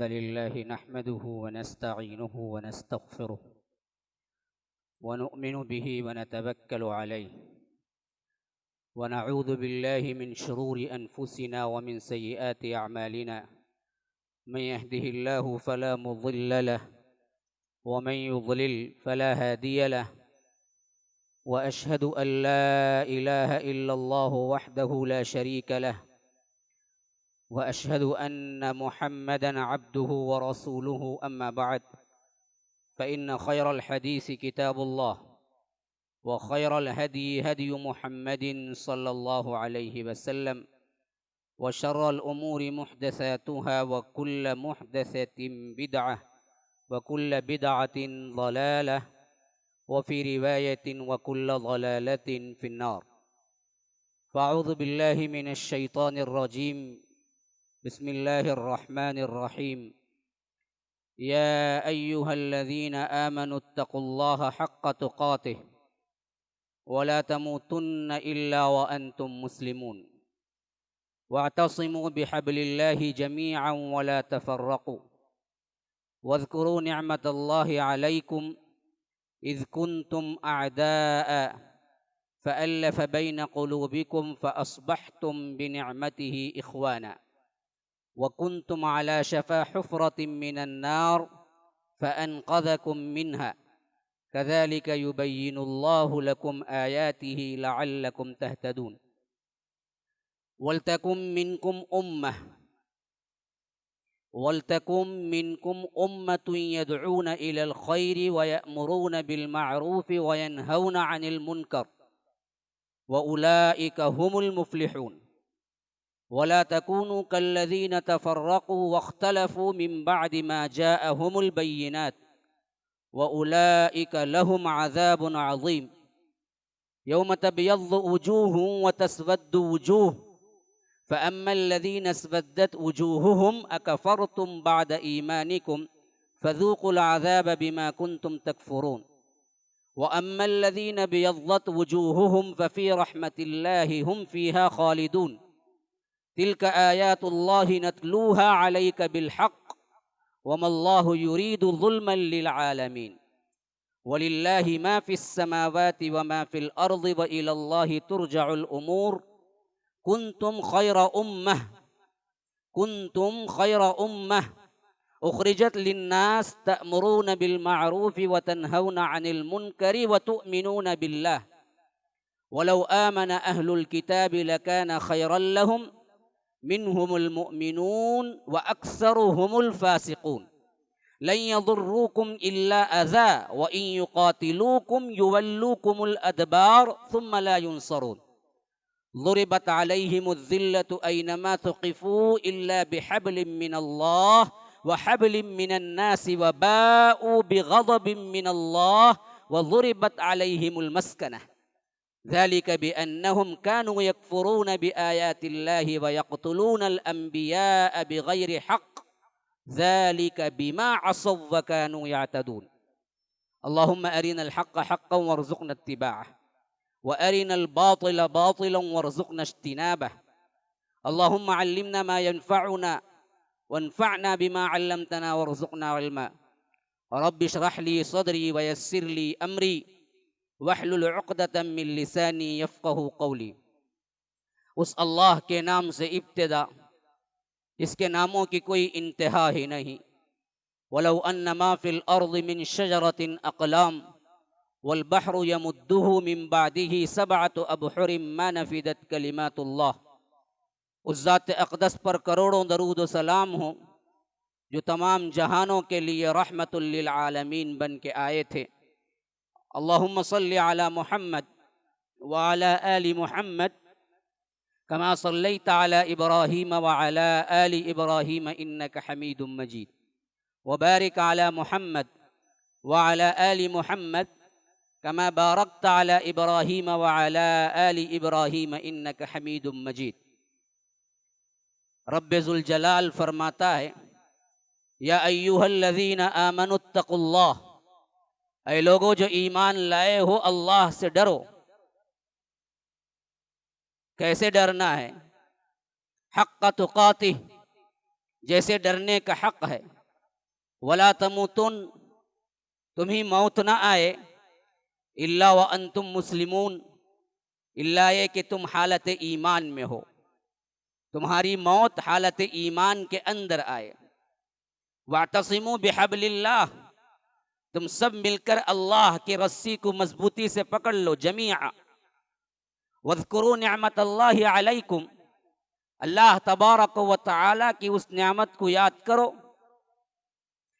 لله نحمده ونستعينه ونستغفره ونؤمن به ونتوكل عليه ونعوذ بالله من شرور أنفسنا ومن سيئات أعمالنا من يهده الله فلا مضل له ومن يضلل فلا هادي له وأشهد أن لا إله إلا الله وحده لا شريك له وأشهد أن محمدًا عبده ورسوله أما بعد فإن خير الحديث كتاب الله وخير الهدي هدي محمد صلى الله عليه وسلم وشر الأمور محدثاتها وكل محدثة بدعة وكل بدعة ضلالة وفي رواية وكل ضلالة في النار فأعوذ بالله من الشيطان الرجيم بسم الله الرحمن الرحيم يا أيها الذين آمنوا اتقوا الله حق تقاته ولا تموتن إلا وأنتم مسلمون واعتصموا بحبل الله جميعا ولا تفرقوا واذكروا نعمة الله عليكم إذ كنتم أعداء فألف بين قلوبكم فأصبحتم بنعمته إخوانا وكنتم على شفا حفرة من النار فأنقذكم منها كذلك يبين الله لكم آياته لعلكم تهتدون ولتكن منكم أمة يدعون إلى الخير ويأمرون بالمعروف وينهون عن المنكر وأولئك هم المفلحون ولا تكونوا كالذين تفرقوا واختلفوا من بعد ما جاءهم البينات وأولئك لهم عذاب عظيم يوم تبيض وجوه وتسود وجوه فأما الذين اسودت وجوههم أكفرتم بعد إيمانكم فذوقوا العذاب بما كنتم تكفرون وأما الذين بيضت وجوههم ففي رحمة الله هم فيها خالدون تلك آيات الله نتلوها عليك بالحق وما الله يريد ظلما للعالمين ولله ما في السماوات وما في الأرض وإلى الله ترجع الأمور كنتم خير أمة أخرجت للناس تأمرون بالمعروف وتنهون عن المنكر وتؤمنون بالله ولو آمن أهل الكتاب لكان خيرا لهم منهم المؤمنون وأكثرهم الفاسقون لن يضروكم إلا أذى وإن يقاتلوكم يولوكم الأدبار ثم لا ينصرون ضربت عليهم الذلة أينما ثقفوا إلا بحبل من الله وحبل من الناس وباءوا بغضب من الله وضربت عليهم المسكنة ذلك بأنهم كانوا يكفرون بآيات الله ويقتلون الأنبياء بغير حق ذلك بما عصوا وكانوا يعتدون اللهم أرنا الحق حقا وارزقنا اتباعه وأرنا الباطل باطلا وارزقنا اجتنابه اللهم علمنا ما ينفعنا وانفعنا بما علمتنا وارزقنا علما رب اشرح لي صدري ويسر لي أمري واحلل عقدة من لسانی یفقہوا قولی. اس اللہ کے نام سے ابتدا جس کے ناموں کی کوئی انتہا ہی نہیں. ولو ان ما فی الارض من شجرۃ اقلام والبحر یمدہ من بعدہ سبعۃ ابحر ما نفدت کلمات اللہ. اس ذات اقدس پر کروڑوں درود و سلام ہوں جو تمام جہانوں کے لیے رحمت للعالمین بن کے آئے تھے. اللہم صلی علی محمد وعلی آل محمد کما صلیت علی ابراہیم وعلی آل ابراہیم انک حمید مجید وبارک علی محمد وعلی آل محمد کما بارکت علی ابراہیم وعلی آل ابراہیم انک حمید مجید. رب ذوالجلال فرماتا ہے یا ایھا الذین آمنوا اتقوا اللہ، اے لوگو جو ایمان لائے ہو اللہ سے ڈرو. کیسے ڈرنا ہے؟ حق تقاتہ، جیسے ڈرنے کا حق ہے. ولا تموتن، تمہیں موت نہ آئے، الا وانتم مسلمون، اللہ یہ کہ تم حالت ایمان میں ہو، تمہاری موت حالت ایمان کے اندر آئے۔ واعتصموا بحبل اللہ، تم سب مل کر اللہ کی رسی کو مضبوطی سے پکڑ لو جمیعا۔ واذکروا نعمت اللہ علیکم، اللہ تبارک و تعالی کی اس نعمت کو یاد کرو۔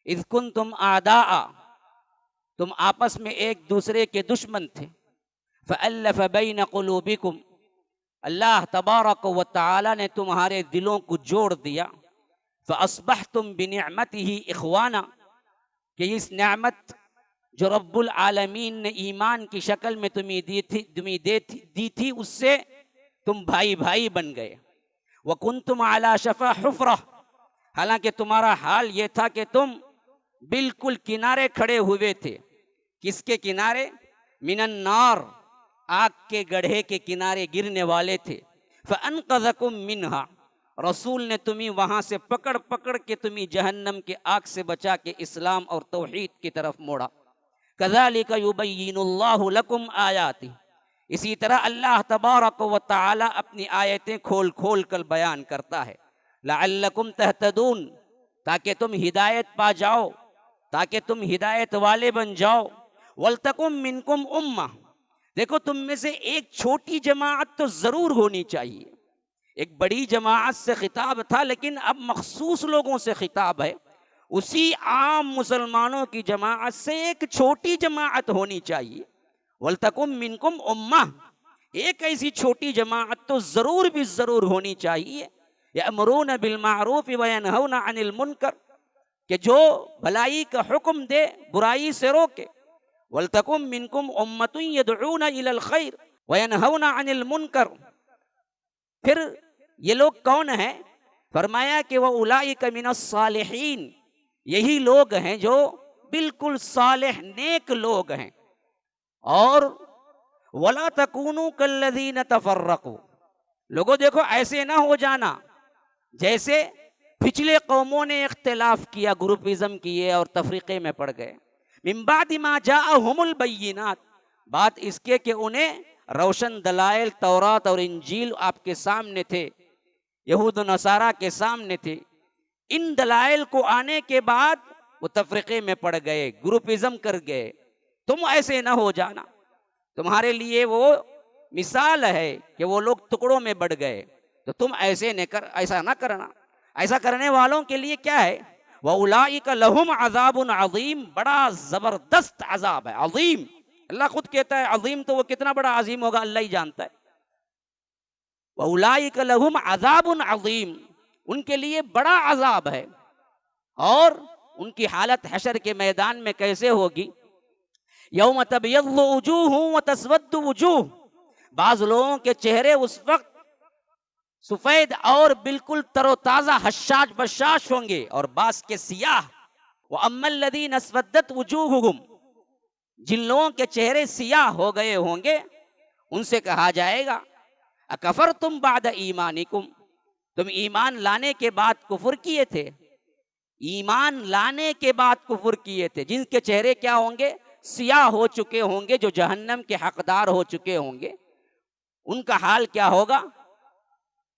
اذ کنتم اعداء، تم آپس میں ایک دوسرے کے دشمن تھے۔ فألف بین قلوبکم، اللہ تبارک و تعالی نے تمہارے دلوں کو جوڑ دیا۔ فاصبحتم بنعمتہ اخوانا، کہ اس نعمت جو رب العالمین نے ایمان کی شکل میں تمہیں دی تھی اس سے تم بھائی بھائی بن گئے۔ وکنتم علی شفا حفرہ، حالانکہ تمہارا حال یہ تھا کہ تم بالکل کنارے کھڑے ہوئے تھے۔ کس کے کنارے؟ من النار، آگ کے گڑھے کے کنارے گرنے والے تھے۔ فانقذکم منہا، رسول نے تمہیں وہاں سے پکڑ پکڑ کے تمہیں جہنم کے آگ سے بچا کے اسلام اور توحید کی طرف موڑا۔ کذالک یبین اللہ لکم آیاتہ، اسی طرح اللہ تبارک و تعالی اپنی آیتیں کھول کھول کر بیان کرتا ہے۔ لعلکم تہتدون، تاکہ تم ہدایت پا جاؤ، تاکہ تم ہدایت والے بن جاؤ۔ ولتکم منکم امہ، دیکھو تم میں سے ایک چھوٹی جماعت تو ضرور ہونی چاہیے۔ ایک بڑی جماعت سے خطاب تھا، لیکن اب مخصوص لوگوں سے خطاب ہے۔ اسی عام مسلمانوں کی جماعت سے ایک چھوٹی جماعت ہونی چاہیے۔ وَلْتَكُمْ مِنْكُمْ أُمَّةٌ، ایک ایسی چھوٹی جماعت تو ضرور بھی ضرور ہونی چاہیے۔ يَأْمُرُونَ بِالْمَعْرُوفِ وَيَنْهَوْنَ عَنِ الْمُنْكَرِ، کہ جو بھلائی کا حکم دے، برائی سے روکے۔ وَلْتَكُمْ مِنْكُمْ أُمَّةٌ يَدْعُونَ إِلَى الْخَيْرِ وَيَنْهَوْنَ عَنِ الْمُنْكَرِ، پھر یہ لوگ کون ہیں؟ فرمایا کہ وَأُولَئِكَ مِنَ الصَّالِحِينَ، یہی لوگ ہیں جو بالکل صالح نیک لوگ ہیں۔ اور وَلَا تَكُونُوا كَالَّذِينَ تَفَرَّقُوا، لوگوں دیکھو ایسے نہ ہو جانا جیسے پچھلے قوموں نے اختلاف کیا، گروپزم کیے اور تفریقے میں پڑ گئے۔ مِن بَعْدِ مَا جَاءَهُمُ الْبَيِّنَاتُ، بات اس کے کہ انہیں روشن دلائل تورات اور انجیل آپ کے سامنے تھے، یہود و نصارہ کے سامنے تھے۔ ان دلائل کو آنے کے بعد وہ تفریقے میں پڑ گئے، گروپزم کر گئے۔ تم ایسے نہ ہو جانا، تمہارے لیے وہ مثال ہے کہ وہ لوگ ٹکڑوں میں بڑھ گئے، تو تم ایسا نہ کرنا۔ ایسا کرنے والوں کے لیے کیا ہے؟ وَأُولَئِكَ لَهُمْ عَذَابٌ عَظِيمٌ، بڑا زبردست عذاب ہے، عظیم۔ اللہ خود کہتا ہے عظیم، تو وہ کتنا بڑا عظیم ہوگا اللہ ہی جانتا ہے۔ وَأُولَئِكَ لَهُمْ عَذَابٌ عَظِيمٌ، ان کے لیے بڑا عذاب ہے۔ اور ان کی حالت حشر کے میدان میں کیسے ہوگی؟ یوم تبیض وجوہ وتسود وجوہ، بعض لوگوں کے چہرے اس وقت سفید اور بالکل تر و تازہ حشاش بشاش ہوں گے، اور بعض کے سیاہ۔ وَأَمَّا الَّذِينَ اسْوَدَّتْ وُجُوهُهُمْ، جن لوگوں کے چہرے سیاہ ہو گئے ہوں گے ان سے کہا جائے گا اکفرتم بعد ایمانکم، تم ایمان لانے کے بعد کفر کیے تھے، ایمان لانے کے بعد کفر کیے تھے۔ جن کے چہرے کیا ہوں گے؟ سیاہ ہو چکے ہوں گے، جو جہنم کے حقدار ہو چکے ہوں گے، ان کا حال کیا ہوگا؟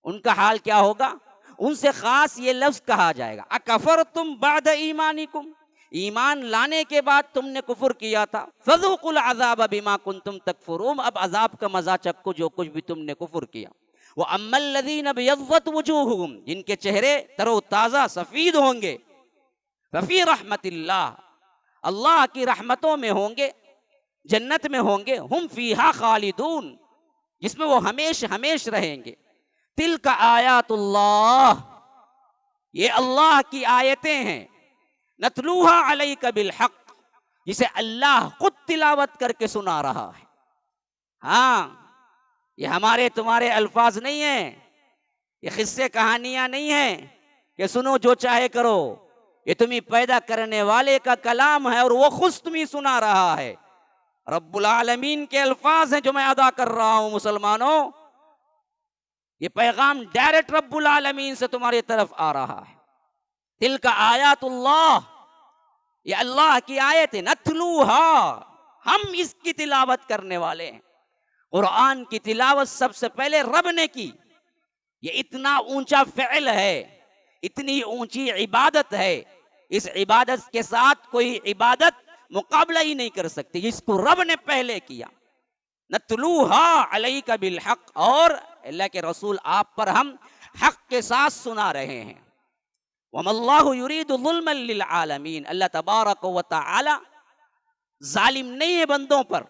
ان کا حال کیا ہوگا؟ ان سے خاص یہ لفظ کہا جائے گا اکفرتم بعد ایمانکم، ایمان لانے کے بعد تم نے کفر کیا تھا۔ فذوقوا العذاب بما کنتم تکفرون، اب عذاب کا مزہ چکو جو کچھ بھی تم نے کفر کیا۔ وَأَمَّا الَّذِينَ ابْيَضَّتْ وُجُوهُهُمْ، جن کے چہرے تر و تازہ سفید ہوں گے، ففی رحمت اللہ، اللہ کی رحمتوں میں ہوں گے، جنت میں ہوں گے، ہم فیہا خالدون، جس میں وہ ہمیش رہیں گے۔ تلک آیات اللہ، یہ اللہ کی آیتیں ہیں، نتلوہا علیک بالحق، جسے اللہ خود تلاوت کر کے سنا رہا ہے۔ ہاں، یہ ہمارے تمہارے الفاظ نہیں ہیں، یہ قصے کہانیاں نہیں ہیں کہ سنو جو چاہے کرو، یہ تمہیں پیدا کرنے والے کا کلام ہے اور وہ خود تمہیں سنا رہا ہے۔ رب العالمین کے الفاظ ہیں جو میں ادا کر رہا ہوں۔ مسلمانوں، یہ پیغام ڈائریکٹ رب العالمین سے تمہاری طرف آ رہا ہے۔ تلک آیات اللہ، یہ اللہ کی آیت ہے، نتلوہا، ہم اس کی تلاوت کرنے والے ہیں۔ قرآن کی تلاوت سب سے پہلے رب نے کی، یہ اتنا اونچا فعل ہے، اتنی اونچی عبادت ہے، اس عبادت کے ساتھ کوئی عبادت مقابلہ ہی نہیں کر سکتی، جس کو رب نے پہلے کیا۔ نتلوہا علیک بالحق، اور اللہ کے رسول آپ پر ہم حق کے ساتھ سنا رہے ہیں۔ وَمَا اللَّهُ يُرِيدُ ظُلْمًا لِلْعَالَمِينَ، اللہ تبارک و تعالی ظالم نہیں ہے بندوں پر۔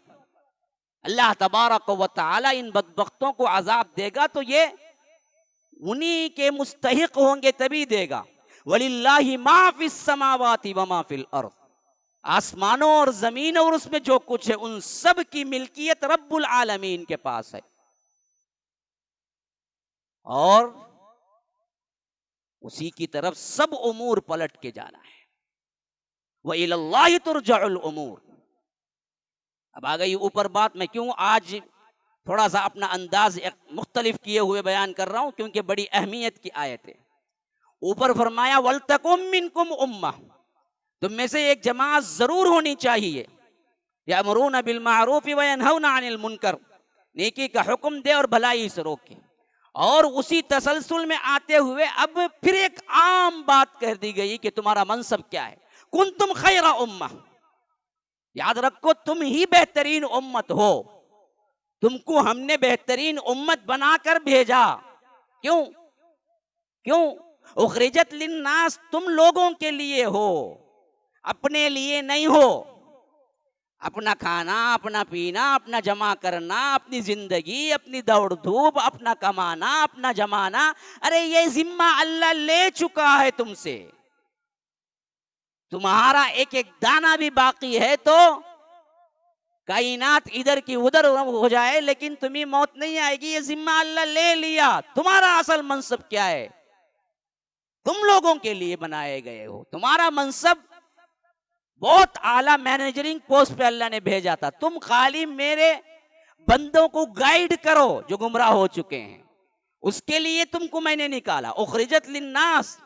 اللہ تبارک و تعالی ان بدبختوں کو عذاب دے گا تو یہ انہی کے مستحق ہوں گے تبھی دے گا۔ وَلِلَّهِ مَا فِي السَّمَاوَاتِ وَمَا فِي الْأَرْضِ، آسمانوں اور زمین اور اس میں جو کچھ ہے ان سب کی ملکیت رب العالمین کے پاس ہے، اور اسی کی طرف سب امور پلٹ کے جانا ہے۔ وَإِلَى اللَّهِ تُرْجَعُ الْأُمُورُ۔ اب آ گئی اوپر بات، میں کیوں آج تھوڑا سا اپنا انداز مختلف کیے ہوئے بیان کر رہا ہوں، کیونکہ بڑی اہمیت کی آیت ہے۔ اوپر فرمایا وَلْتَكُن مِّنْكُمْ أُمَّةٌ، تم میں سے ایک جماعت ضرور ہونی چاہیے، یأمرون بالمعروف وینہون عن المنکر، نیکی کا حکم دے اور بھلائی سے روکے۔ اور اسی تسلسل میں آتے ہوئے اب پھر ایک عام بات کہہ دی گئی کہ تمہارا منصب کیا ہے، کنتم خیر امہ، یاد رکھو تم ہی بہترین امت ہو، تم کو ہم نے بہترین امت بنا کر بھیجا۔ کیوں اخرجت للناس، تم لوگوں کے لیے ہو، اپنے لیے نہیں ہو۔ اپنا کھانا، اپنا پینا، اپنا جمع کرنا، اپنی زندگی، اپنی دوڑ دھوپ، اپنا کمانا، اپنا جمانا، ارے یہ ذمہ اللہ لے چکا ہے تم سے۔ تمہارا ایک ایک دانہ بھی باقی ہے تو کائنات ادھر کی ادھر ہو جائے لیکن تمہیں موت نہیں آئے گی، یہ ذمہ اللہ لے لیا۔ تمہارا اصل منصب کیا ہے؟ تم لوگوں کے لیے بنائے گئے ہو، تمہارا منصب بہت اعلیٰ مینیجرنگ پوسٹ پہ اللہ نے بھیجا تھا، تم خالی میرے بندوں کو گائیڈ کرو جو گمراہ ہو چکے ہیں، اس کے لیے تم کو میں نے نکالا۔ اخرجت للناس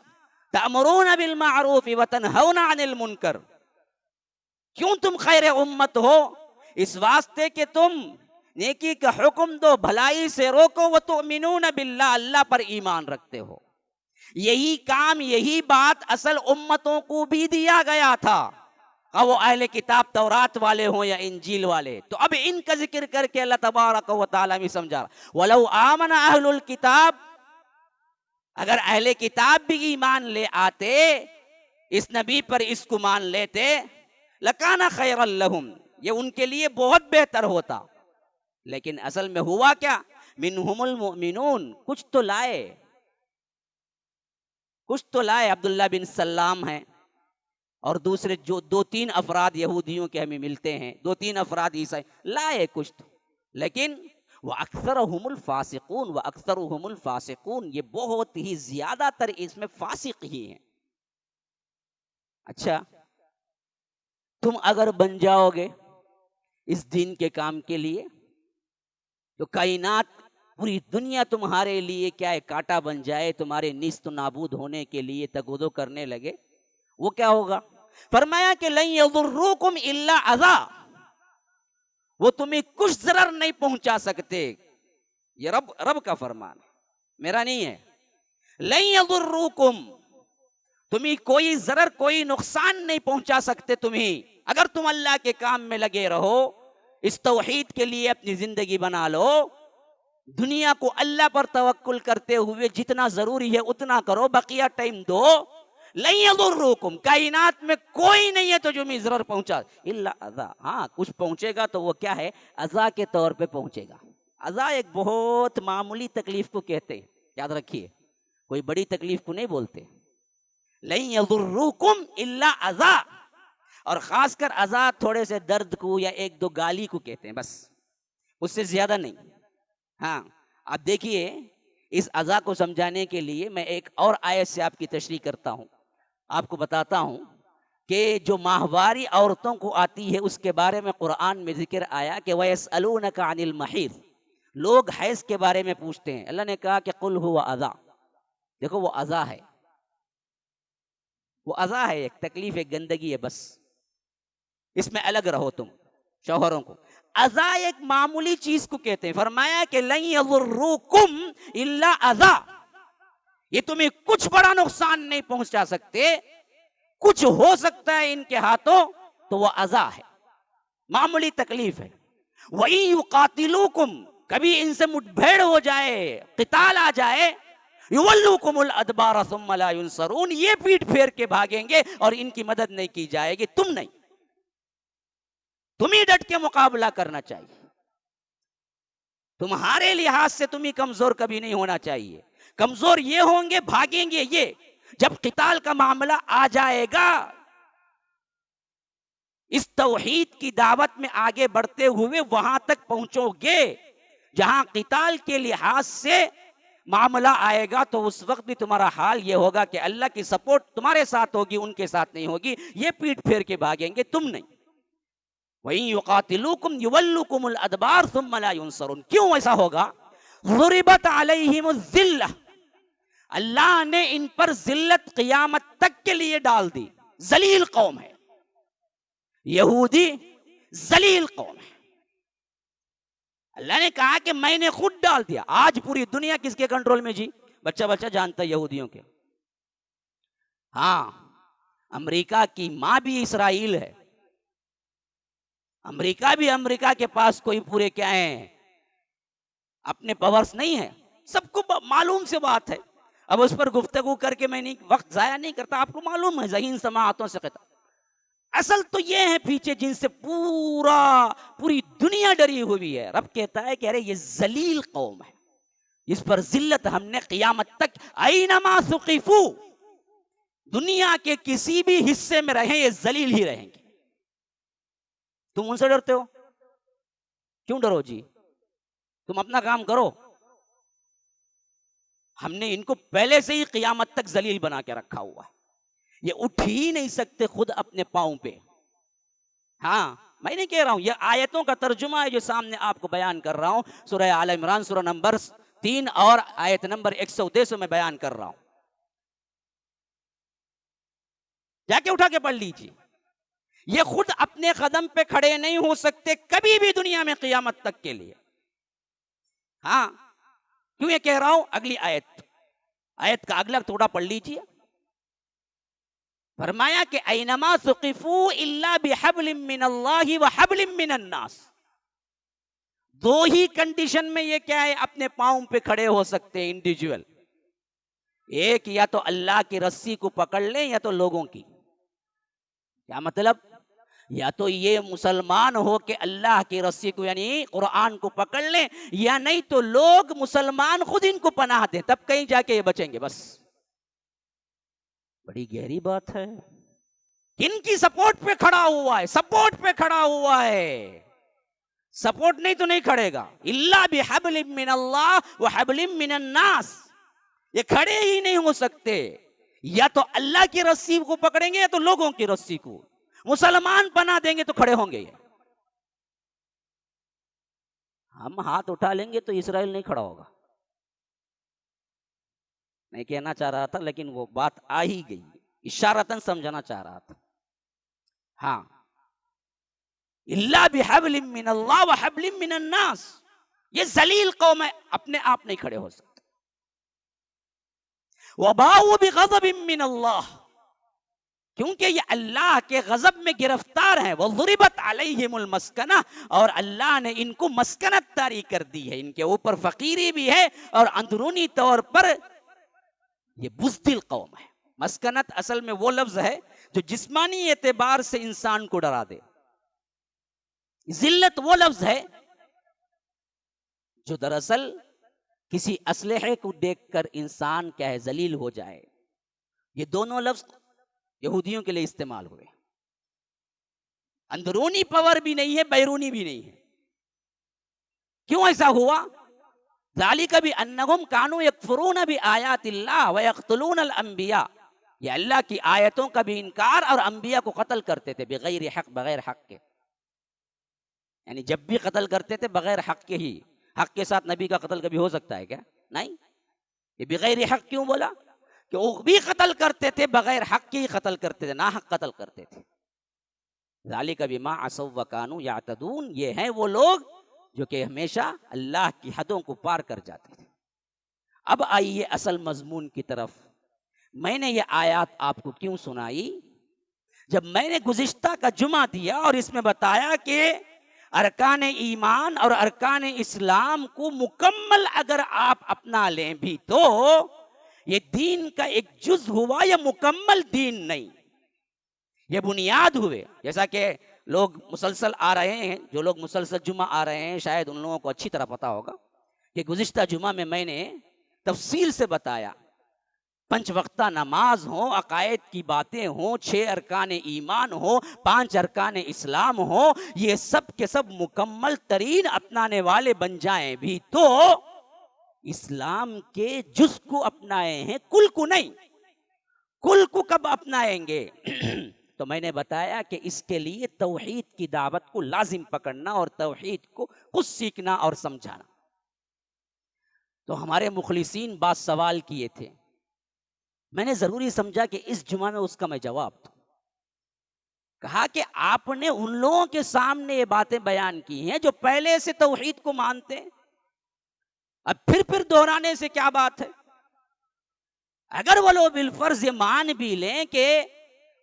تأمرون بالمعروف وتنہون عن المنکر، کیوں تم خیر امت ہو؟ اس واسطے کہ تم نیکی کا حکم دو، بھلائی سے روکو، وتؤمنون باللہ، اللہ پر ایمان رکھتے ہو۔ یہی کام، یہی بات اصل امتوں کو بھی دیا گیا تھا، وہ اہل کتاب تورات والے ہوں یا انجیل والے۔ تو اب ان کا ذکر کر کے اللہ تبارک و تعالیٰ بھی سمجھا رہا، وَلَوْ آمَنَ أَهْلُ الْكِتَابِ، اگر اہل کتاب بھی ایمان لے آتے، اس نبی پر اس کو مان لیتے، لَكَانَ خَيْرًا لَهُمْ، یہ ان کے لیے بہت بہتر ہوتا۔ لیکن اصل میں ہوا کیا؟ مِنْهُمُ الْمُؤْمِنُونَ، کچھ تو لائے، عبداللہ بن سلام ہیں اور دوسرے جو دو تین افراد یہودیوں کے ہمیں ملتے ہیں، دو تین افراد عیسائی لائے کچھ تو، لیکن وَأَكْثَرُهُمُ الْفَاسِقُونَ وَأَكْثَرُهُمُ الْفَاسِقُونَ، یہ بہت ہی زیادہ تر اس میں فاسق ہی ہیں۔ اچھا، تم اگر بن جاؤ گے اس دین کے کام کے لیے تو کائنات، پوری دنیا تمہارے لیے کیا ہے، کاٹا بن جائے، تمہارے نیست و نابود ہونے کے لیے تگودو کرنے لگے، وہ کیا ہوگا؟ فرمایا کہ لن یضروکم الا اذا، وہ تمہیں کچھ ضرر نہیں پہنچا سکتے۔ یہ رب کا فرمان ہے، میرا نہیں ہے۔ لن یضروکم، تمہیں کوئی ضرر، کوئی نقصان نہیں پہنچا سکتے تمہیں، اگر تم اللہ کے کام میں لگے رہو، اس توحید کے لیے اپنی زندگی بنا لو، دنیا کو اللہ پر توکل کرتے ہوئے جتنا ضروری ہے اتنا کرو، بقیہ ٹائم دو۔ لن یضروکم، کائنات میں کوئی نہیں ہے تو جو میں ضرر پہنچا، الا اذا، ہاں کچھ پہنچے گا تو وہ کیا ہے، اذا کے طور پہ پہنچے گا۔ اذا ایک بہت معمولی تکلیف کو کہتے ہیں، یاد رکھیے، کوئی بڑی تکلیف کو نہیں بولتے۔ لن یضروکم الا اذا، اور خاص کر اذا تھوڑے سے درد کو یا ایک دو گالی کو کہتے ہیں، بس اس سے زیادہ نہیں۔ ہاں آپ دیکھیے، اس اذا کو سمجھانے کے لیے میں ایک اور آیت سے آپ کی تشریح کرتا ہوں، آپ کو بتاتا ہوں کہ جو ماہواری عورتوں کو آتی ہے اس کے بارے میں قرآن میں ذکر آیا کہ وَيَسْأَلُونَكَ عَنِ الْمَحِيضِ، لوگ حیض کے بارے میں پوچھتے ہیں، اللہ نے کہا کہ قُلْ هُوَ اذا، دیکھو وہ اذا ہے۔ وہ اذا ہے، ایک تکلیف، ایک گندگی ہے، بس اس میں الگ رہو تم شوہروں کو. اذا ایک معمولی چیز کو کہتے ہیں. فرمایا کہ لن یضروکم الا اذا، یہ تمہیں کچھ بڑا نقصان نہیں پہنچا سکتے، کچھ ہو سکتا ہے ان کے ہاتھوں تو وہ اذا ہے، معمولی تکلیف ہے. وَإِن يُقَاتِلُوكُمْ، کبھی ان سے مٹبھیڑ ہو جائے، قتال آ جائے، يُوَلُّوكُمُ الْأَدْبَارَ ثُمَّ لَا يُنصَرُونَ، یہ پیٹ پھیر کے بھاگیں گے اور ان کی مدد نہیں کی جائے گی، تم نہیں. تمہیں ڈٹ کے مقابلہ کرنا چاہیے، تمہارے لحاظ سے تمہیں کمزور کبھی نہیں ہونا چاہیے. کمزور یہ ہوں گے، بھاگیں گے یہ جب قتال کا معاملہ آ جائے گا. اس توحید کی دعوت میں آگے بڑھتے ہوئے وہاں تک پہنچو گے جہاں قتال کے لحاظ سے معاملہ آئے گا، تو اس وقت بھی تمہارا حال یہ ہوگا کہ اللہ کی سپورٹ تمہارے ساتھ ہوگی، ان کے ساتھ نہیں ہوگی. یہ پیٹ پھیر کے بھاگیں گے، تم نہیں. وَإِن يُقَاتِلُوكُمْ يُوَلُّوكُمُ الْأَدْبَارَ ثُمَّ لَا يُنصَرُونَ. کیوں ایسا ہوگا؟ ضُرِبَتْ عَلَيْهِمُ الذِّلَّةُ، اللہ نے ان پر ذلت قیامت تک کے لیے ڈال دی. ذلیل قوم ہے یہودی، ذلیل قوم ہے. اللہ نے کہا کہ میں نے خود ڈال دیا. آج پوری دنیا کس کے کنٹرول میں جی؟ بچہ بچہ جانتا ہے یہودیوں کے. ہاں، امریکہ کی ماں بھی اسرائیل ہے. امریکہ کے پاس کوئی پورے کیا ہیں اپنے پاورز نہیں ہے، سب کو معلوم سے بات ہے. اب اس پر گفتگو کر کے میں نہیں وقت ضائع نہیں کرتا. آپ کو معلوم ہے ذہین سماعتوں سے خطاب. اصل تو یہ ہے پیچھے جن سے پوری دنیا ڈری ہوئی ہے. رب کہتا ہے کہ ارے یہ ذلیل قوم ہے، اس پر ذلت ہم نے قیامت تک، اینما ثقفو، دنیا کے کسی بھی حصے میں رہیں یہ ذلیل ہی رہیں گے. تم ان سے ڈرتے ہو؟ کیوں ڈرو جی؟ تم اپنا کام کرو. ہم نے ان کو پہلے سے ہی قیامت تک ذلیل بنا کے رکھا ہوا ہے. یہ اٹھ ہی نہیں سکتے خود اپنے پاؤں پہ. ہاں، میں نہیں کہہ رہا ہوں، یہ آیتوں کا ترجمہ ہے جو سامنے آپ کو بیان کر رہا ہوں. سورہ آل عمران سورہ نمبر 3 اور آیت نمبر 110 میں بیان کر رہا ہوں. جا کے اٹھا کے پڑھ لیجیے. یہ خود اپنے قدم پہ کھڑے نہیں ہو سکتے کبھی بھی دنیا میں قیامت تک کے لیے. ہاں، کیوں یہ کہہ رہا ہوں؟ اگلی آیت کا اگلا توڑا پڑھ لیجیے. فرمایا کہ اینما ثقفوا الا بحبل من اللہ وحبل من الناس. دو ہی کنڈیشن میں یہ کیا ہے اپنے پاؤں پہ کھڑے ہو سکتے انڈیویجول. ایک، یا تو اللہ کی رسی کو پکڑ لیں یا تو لوگوں کی. کیا مطلب؟ یا تو یہ مسلمان ہو کہ اللہ کی رسی کو یعنی قرآن کو پکڑ لیں، یا نہیں تو لوگ مسلمان خود ان کو پناہ دیں، تب کہیں جا کے یہ بچیں گے. بس بڑی گہری بات ہے. کن کی سپورٹ پہ کھڑا ہوا ہے؟ سپورٹ پہ کھڑا ہوا ہے. سپورٹ نہیں تو نہیں کھڑے گا. الا بحبل من اللہ وحبل من الناس. یہ کھڑے ہی نہیں ہو سکتے. یا تو اللہ کی رسی کو پکڑیں گے یا تو لوگوں کی رسی کو. مسلمان بنا دیں گے تو کھڑے ہوں گے. یہ ہم ہاتھ اٹھا لیں گے تو اسرائیل نہیں کھڑا ہوگا. نہیں کہنا چاہ رہا تھا لیکن وہ بات آ ہی گئی، اشارتاً سمجھانا چاہ رہا تھا. ہاں، الا بحبل من اللہ وحبل من الناس. یہ ذلیل قوم ہے، اپنے آپ نہیں کھڑے ہو سکتے. وباؤوا بغضب من اللہ، کیونکہ یہ اللہ کے غضب میں گرفتار ہیں. وضربت علیہم المسکنہ، اور اللہ نے ان کو مسکنت طاری کر دی ہے. ان کے اوپر فقیری بھی ہے اور اندرونی طور پر یہ بزدل قوم ہے. مسکنت اصل میں وہ لفظ ہے جو جسمانی اعتبار سے انسان کو ڈرا دے. ذلت وہ لفظ ہے جو دراصل کسی اسلحے کو دیکھ کر انسان کیا ہے ذلیل ہو جائے. یہ دونوں لفظ یہودیوں کے لیے استعمال ہوئے. اندرونی پاور بھی نہیں ہے، بیرونی بھی نہیں ہے. کیوں ایسا ہوا؟ ذالک بانہم کانوا یکفرون بآیات اللہ ویقتلون الانبیاء. یہ اللہ کی آیتوں کا بھی انکار اور انبیاء کو قتل کرتے تھے بغیر حق، بغیر حق کے. یعنی جب بھی قتل کرتے تھے بغیر حق کے ہی. حق کے ساتھ نبی کا قتل کبھی ہو سکتا ہے کیا؟ نہیں. یہ بغیر حق کیوں بولا؟ کہ وہ بھی قتل کرتے تھے، بغیر حق کے ہی قتل کرتے تھے، ناحق قتل کرتے تھے. ذالک بما عصوا وکانوا یعتدون، یہ ہیں وہ لوگ جو کہ ہمیشہ اللہ کی حدوں کو پار کر جاتے تھے. اب آئیے اصل مضمون کی طرف. میں نے یہ آیات آپ کو کیوں سنائی؟ جب میں نے گزشتہ کا جمعہ دیا اور اس میں بتایا کہ ارکان ایمان اور ارکان اسلام کو مکمل اگر آپ اپنا لیں بھی تو یہ دین کا ایک جز ہوا، یا مکمل دین نہیں، یہ بنیاد ہوئے. جیسا کہ لوگ مسلسل آ رہے ہیں، جو لوگ مسلسل جمعہ آ رہے ہیں شاید ان لوگوں کو اچھی طرح پتا ہوگا کہ گزشتہ جمعہ میں نے تفصیل سے بتایا، 5 وقتہ نماز ہو، عقائد کی باتیں ہوں، 6 ارکان ایمان ہو، 5 ارکان اسلام ہو، یہ سب کے سب مکمل ترین اپنانے والے بن جائیں بھی تو اسلام کے جز کو اپنائے ہیں، کل کو نہیں. کل کو کب اپنائیں گے؟ تو میں نے بتایا کہ اس کے لیے توحید کی دعوت کو لازم پکڑنا اور توحید کو خود سیکھنا اور سمجھانا. تو ہمارے مخلصین بعض سوال کیے تھے، میں نے ضروری سمجھا کہ اس جمعہ میں اس کا میں جواب دوں. کہا کہ آپ نے ان لوگوں کے سامنے یہ باتیں بیان کی ہیں جو پہلے سے توحید کو مانتے ہیں، اب پھر دہرانے سے کیا بات ہے؟ اگر وہ لوگ بالفرض یہ مان بھی لیں کہ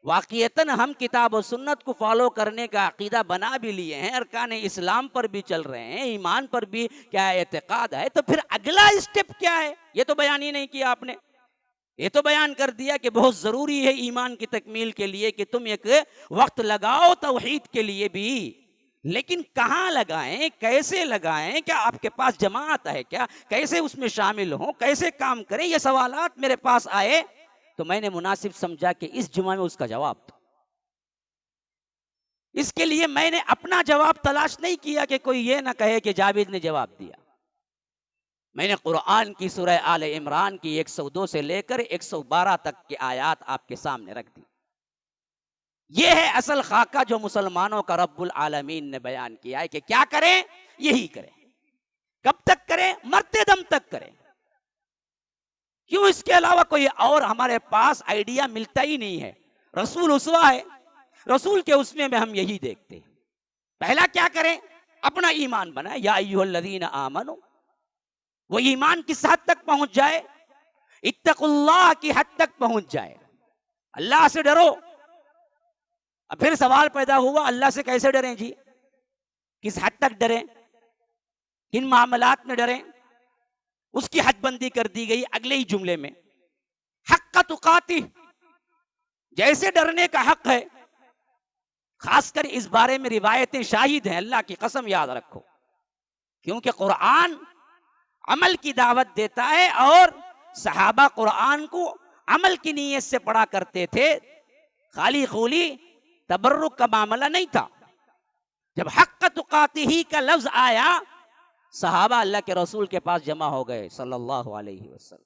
واقعتاً ہم کتاب و سنت کو فالو کرنے کا عقیدہ بنا بھی لیے ہیں، ارکان اسلام پر بھی چل رہے ہیں، ایمان پر بھی کیا اعتقاد ہے، تو پھر اگلا اسٹیپ کیا ہے؟ یہ تو بیان ہی نہیں کیا آپ نے. یہ تو بیان کر دیا کہ بہت ضروری ہے ایمان کی تکمیل کے لیے کہ تم ایک وقت لگاؤ توحید کے لیے بھی، لیکن کہاں لگائیں، کیسے لگائیں، کیا آپ کے پاس جماعت ہے، کیا کیسے اس میں شامل ہوں، کیسے کام کریں؟ یہ سوالات میرے پاس آئے تو میں نے مناسب سمجھا کہ اس جمعہ میں اس کا جواب دو. اس کے لیے میں نے اپنا جواب تلاش نہیں کیا کہ کوئی یہ نہ کہے کہ جاوید نے جواب دیا. میں نے قرآن کی سورہ آل عمران کی 102 سے لے کر 112 تک کی آیات آپ کے سامنے رکھ دی. یہ ہے اصل خاکہ جو مسلمانوں کا رب العالمین نے بیان کیا ہے کہ کیا کریں، یہی کریں. کب تک کریں؟ مرتے دم تک کریں. کیوں؟ اس کے علاوہ کوئی اور ہمارے پاس آئیڈیا ملتا ہی نہیں ہے. رسول اسوہ ہے، رسول کے اسوے میں ہم یہی دیکھتے ہیں. پہلا کیا کریں؟ اپنا ایمان بنائیں. یا ایھا الذین آمنوا، وہ ایمان کس حد تک پہنچ جائے؟ اتقوا اللہ کی حد تک پہنچ جائے. اللہ سے ڈرو. اب پھر سوال پیدا ہوا اللہ سے کیسے ڈریں جی؟ کس حد تک ڈریں؟ کن معاملات میں ڈریں؟ اس کی حد بندی کر دی گئی اگلے ہی جملے میں. حق تقاتہ، جیسے ڈرنے کا حق ہے. خاص کر اس بارے میں روایتیں شاہد ہیں، اللہ کی قسم یاد رکھو، کیونکہ قرآن عمل کی دعوت دیتا ہے اور صحابہ قرآن کو عمل کی نیت سے پڑھا کرتے تھے، خالی خولی تبرک کا معاملہ نہیں تھا. جب حق تقاتہ کا لفظ آیا صحابہ اللہ کے رسول کے پاس جمع ہو گئے صلی اللہ علیہ وسلم.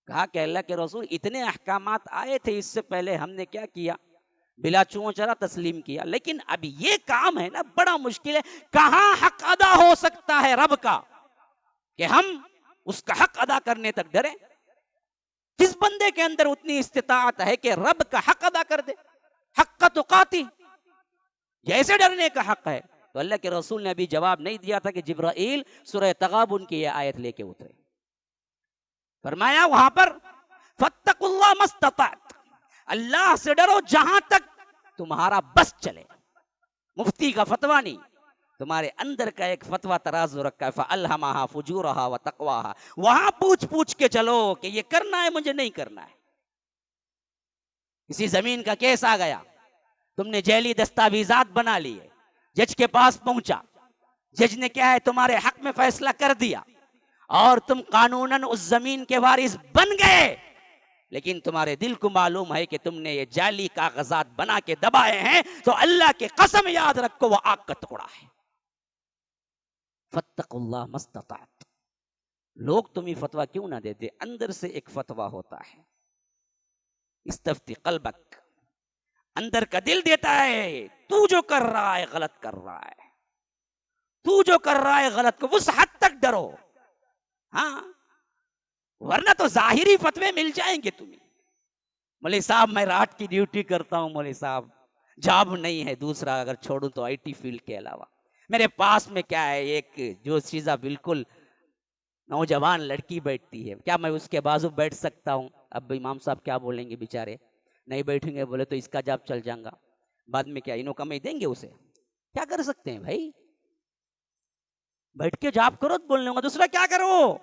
کہا کہ اللہ کے رسول اتنے احکامات آئے تھے، اس سے پہلے ہم نے کیا کیا؟ بلا چوں چرا تسلیم کیا. لیکن اب یہ کام ہے نا بڑا مشکل ہے. کہاں حق ادا ہو سکتا ہے رب کا کہ ہم اس کا حق ادا کرنے تک ڈریں؟ کس بندے کے اندر اتنی استطاعت ہے کہ رب کا حق ادا کر دے؟ حق تقاتہ، جیسے ڈرنے کا حق ہے. تو اللہ کے رسول نے ابھی جواب نہیں دیا تھا کہ جبرائیل سورہ تغابن کی یہ آیت لے کے اترے. فرمایا وہاں پر فاتقوا اللہ ما استطعت، اللہ سے ڈرو جہاں تک تمہارا بس چلے. مفتی کا فتویٰ نہیں، تمہارے اندر کا ایک فتویٰ ترازو رکھا ہے، فَأَلْهَمَهَا فُجُورَهَا وَتَقْوَاهَا. وہاں پوچھ پوچھ کے چلو کہ یہ کرنا ہے مجھے نہیں کرنا ہے. کسی زمین کا کیس آ گیا، تم نے جعلی دستاویزات بنا لیے، جج کے پاس پہنچا، جج نے کیا ہے تمہارے حق میں فیصلہ کر دیا اور تم قانوناً اس زمین کے وارث بن گئے، لیکن تمہارے دل کو معلوم ہے کہ تم نے یہ جعلی کاغذات بنا کے دبائے ہیں، تو اللہ کی قسم یاد رکھو وہ آگ کا ٹکڑا ہے. فاتقوا اللہ ما استطعت. لوگ تمہیں فتویٰ کیوں نہ دیتے؟ اندر سے ایک فتویٰ ہوتا ہے، استفتی قلبک، اندر کا دل دیتا ہے تو جو کر رہا ہے غلط کر رہا ہے، تو جو کر رہا ہے غلط کو، اس حد تک ڈرو. ہاں ورنہ تو ظاہری فتوے مل جائیں گے تمہیں. مولوی صاحب میں رات کی ڈیوٹی کرتا ہوں, مولوی صاحب جاب نہیں ہے دوسرا, اگر چھوڑوں تو آئی ٹی فیلڈ کے علاوہ. میرے پاس میں کیا ہے, ایک جو چیزہ بالکل نوجوان لڑکی بیٹھتی ہے, کیا میں اس کے بازو بیٹھ سکتا ہوں؟ اب امام صاحب کیا بولیں گے بیچارے, نہیں بیٹھیں گے, بولے تو اس کا جاب چل جائیں گا, بعد میں کیا انہوں کمائی دیں گے اسے؟ کیا کر سکتے ہیں بھائی, بیٹھ کے جاب کرو تو بولنے ہوگا, دوسرا کیا کرو؟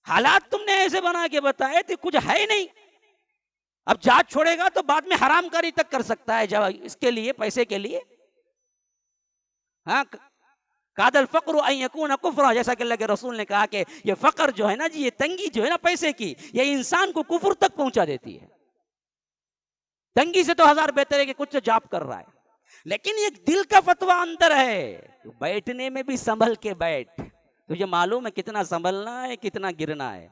حالات تم نے ایسے بنا کے بتائے تھے, کچھ ہے ہی نہیں. اب جات چھوڑے گا تو بعد میں حرام کاری تک کر سکتا ہے جب اس کے لیے, پیسے کے لیے. ہاں, کاد الفقر ان یکون کفرا, جیسا کہ اللہ کے رسول نے کہا کہ یہ فقر جو ہے نا جی, یہ تنگی جو ہے نا پیسے کی, یہ انسان کو کفر تک پہنچا دیتی ہے. تنگی سے تو ہزار بہتر ہے کہ کچھ جاب کر رہا ہے, لیکن ایک دل کا فتویٰ اندر ہے, بیٹھنے میں بھی سنبھل کے بیٹھ. تجھے معلوم ہے کتنا سنبھلنا ہے, کتنا گرنا ہے.